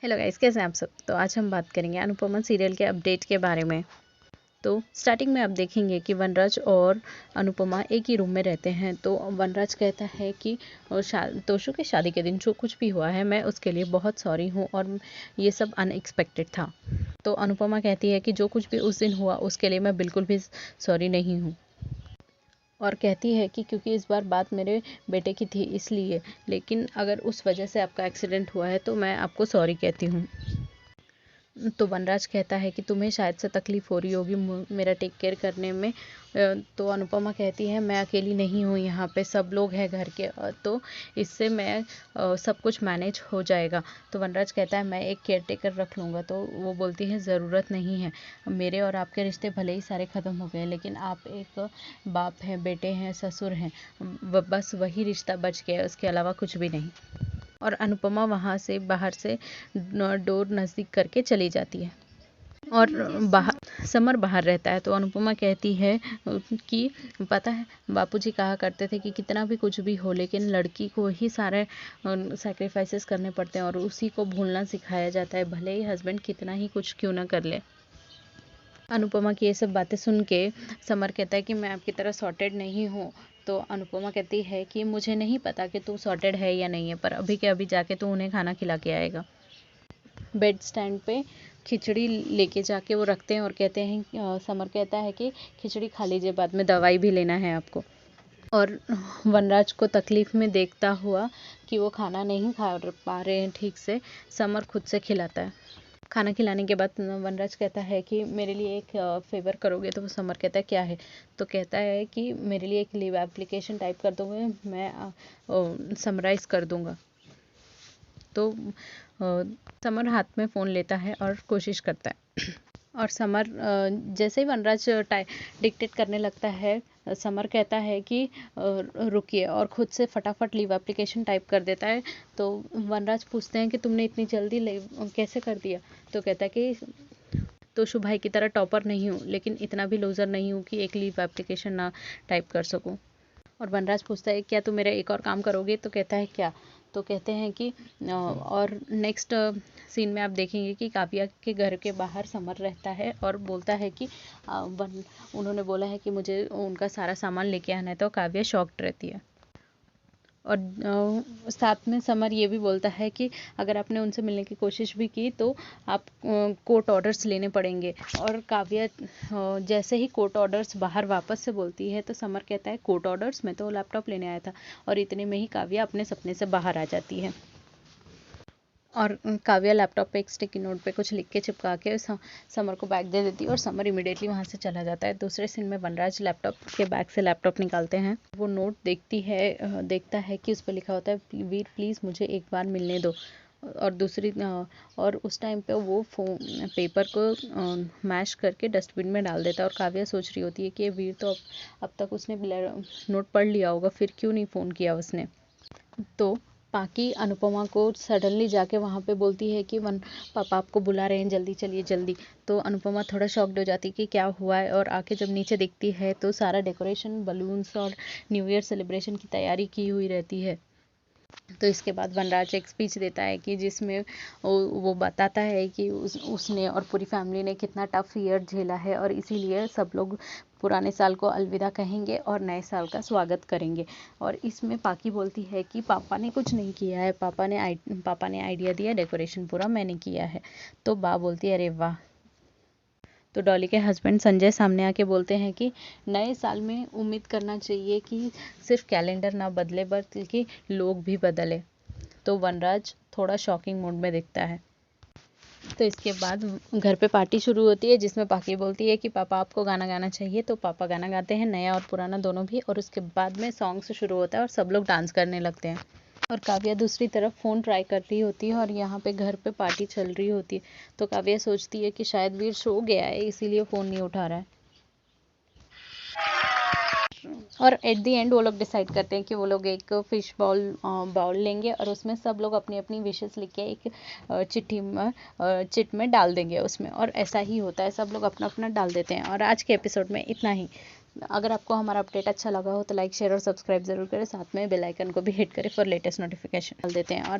Hello guys, कैसे हैं आप सब। तो आज हम बात करेंगे अनुपमा सीरियल के अपडेट के बारे में। तो स्टार्टिंग में आप देखेंगे कि वनराज और अनुपमा एक ही रूम में रहते हैं। तो वनराज कहता है कि तोशु के शादी के दिन जो कुछ भी हुआ है मैं उसके लिए बहुत सॉरी हूँ और ये सब अनएक्सपेक्टेड था। तो अनुपमा कहती है कि जो कुछ भी उस दिन हुआ उसके लिए मैं बिल्कुल भी सॉरी नहीं हूँ, और कहती है कि क्योंकि इस बार बात मेरे बेटे की थी इसलिए, लेकिन अगर उस वजह से आपका एक्सीडेंट हुआ है तो मैं आपको सॉरी कहती हूँ। तो वनराज कहता है कि तुम्हें शायद से तकलीफ़ हो रही होगी मेरा टेक केयर करने में। तो अनुपमा कहती है मैं अकेली नहीं हूँ, यहाँ पे सब लोग हैं घर के, तो इससे मैं सब कुछ मैनेज हो जाएगा। तो वनराज कहता है मैं एक केयर टेकर रख लूँगा। तो वो बोलती है ज़रूरत नहीं है, मेरे और आपके रिश्ते भले ही सारे ख़त्म हो गए लेकिन आप एक बाप हैं, बेटे हैं, ससुर हैं, बस वही रिश्ता बच गया, उसके अलावा कुछ भी नहीं। और अनुपमा वहाँ से बाहर से डोर नज़दीक करके चली जाती है और समर बाहर रहता है। तो अनुपमा कहती है कि पता है बापूजी कहा करते थे कि कितना भी कुछ भी हो लेकिन लड़की को ही सारे सैक्रिफाइसेस करने पड़ते हैं और उसी को भूलना सिखाया जाता है, भले ही हस्बैंड कितना ही कुछ क्यों ना कर ले। अनुपमा की ये सब बातें सुन के समर कहता है कि मैं आपकी तरह सॉर्टेड नहीं हूँ। तो अनुपमा कहती है कि मुझे नहीं पता कि तू सॉर्टेड है या नहीं है, पर अभी के अभी जाके तू उन्हें खाना खिला के आएगा। बेड स्टैंड पे खिचड़ी लेके जाके वो रखते हैं और कहते हैं, समर कहता है कि खिचड़ी खा लीजिए, बाद में दवाई भी लेना है आपको। और वनराज को तकलीफ़ में देखता हुआ कि वो खाना नहीं खा पा रहे हैं ठीक से, समर खुद से खिलाता है। खाना खिलाने के बाद वनराज कहता है कि मेरे लिए एक फेवर करोगे। तो वो समर कहता है क्या है। तो कहता है कि मेरे लिए एक लीव एप्लीकेशन टाइप कर दोगे, मैं समराइज़ कर दूंगा। तो समर हाथ में फ़ोन लेता है और कोशिश करता है और समर जैसे ही वनराज डिक्टेट करने लगता है, समर कहता है कि रुकिए, और खुद से फटाफट लीव एप्लीकेशन टाइप कर देता है। तो वनराज पूछते हैं कि तुमने इतनी जल्दी लीव कैसे कर दिया। तो कहता है कि तोशु भाई की तरह टॉपर नहीं हूँ लेकिन इतना भी लूज़र नहीं हूँ कि एक लीव एप्लीकेशन ना टाइप कर सकूँ। और वनराज पूछता है क्या तुम मेरा एक और काम करोगे। तो कहता है क्या। तो कहते हैं कि और नेक्स्ट सीन में आप देखेंगे कि काव्या के घर के बाहर समर रहता है और बोलता है कि उन्होंने बोला है कि मुझे उनका सारा सामान लेके आना है। तो काव्या शॉक्ड रहती है और साथ में समर ये भी बोलता है कि अगर आपने उनसे मिलने की कोशिश भी की तो आप कोर्ट ऑर्डर्स लेने पड़ेंगे। और काव्या जैसे ही कोर्ट ऑर्डर्स बाहर वापस से बोलती है तो समर कहता है कोर्ट ऑर्डर्स, मैं तो लैपटॉप लेने आया था। और इतने में ही काव्या अपने सपने से बाहर आ जाती है और काव्या लैपटॉप पे एक स्टिकी नोट पे कुछ लिख के चिपका के समर को बैग दे देती है और समर इमीडिएटली वहाँ से चला जाता है। दूसरे सीन में वनराज लैपटॉप के बैग से लैपटॉप निकालते हैं। वो नोट देखता है कि उस पर लिखा होता है वीर प्लीज़ मुझे एक बार मिलने दो। और उस टाइम पे वो पेपर को मैश करके डस्टबिन में डाल देता है। और काव्या सोच रही होती है कि वीर तो अब तक उसने नोट पढ़ लिया होगा, फिर क्यों नहीं फ़ोन किया उसने। तो पाकी अनुपमा को सडनली जाके वहाँ पे बोलती है कि पापा आपको बुला रहे हैं, जल्दी चलिए जल्दी। तो अनुपमा थोड़ा शॉक्ड हो जाती है कि क्या हुआ है, और आके जब नीचे दिखती है तो सारा डेकोरेशन बलून्स और न्यू ईयर सेलिब्रेशन की तैयारी की हुई रहती है। तो इसके बाद वनराज एक स्पीच देता है कि जिसमें वो बताता है कि उसने और पूरी फैमिली ने कितना टफ ईयर झेला है और इसीलिए सब लोग पुराने साल को अलविदा कहेंगे और नए साल का स्वागत करेंगे। और इसमें पाकी बोलती है कि पापा ने कुछ नहीं किया है, पापा ने आइडिया दिया, डेकोरेशन पूरा मैंने किया है। तो बा बोलती है अरे वाह। तो डॉली के हस्बैंड संजय सामने आके बोलते हैं कि नए साल में उम्मीद करना चाहिए कि सिर्फ कैलेंडर ना बदले बल्कि लोग भी बदले। तो वनराज थोड़ा शॉकिंग मूड में दिखता है। तो इसके बाद घर पे पार्टी शुरू होती है जिसमें पाकी बोलती है कि पापा आपको गाना गाना चाहिए। तो पापा गाना गाते हैं, नया और पुराना दोनों भी, और उसके बाद में सॉन्ग शुरू होता है और सब लोग डांस करने लगते हैं। और काव्या दूसरी तरफ फ़ोन ट्राई कर रही होती है और यहाँ पे घर पे पार्टी चल रही होती है। तो काव्या सोचती है कि शायद वीर सो गया है इसीलिए फ़ोन नहीं उठा रहा है। और एट दी एंड वो लोग डिसाइड करते हैं कि वो लोग एक फिश बाउल लेंगे और उसमें सब लोग अपनी अपनी विशेस लिख के एक चिट में डाल देंगे उसमें। और ऐसा ही होता है, सब लोग अपना अपना डाल देते हैं। और आज के एपिसोड में इतना ही। अगर आपको हमारा अपडेट अच्छा लगा हो तो लाइक शेयर और सब्सक्राइब जरूर करें, साथ में बेल आइकन को भी हिट करें फॉर लेटेस्ट नोटिफिकेशन डाल देते हैं। और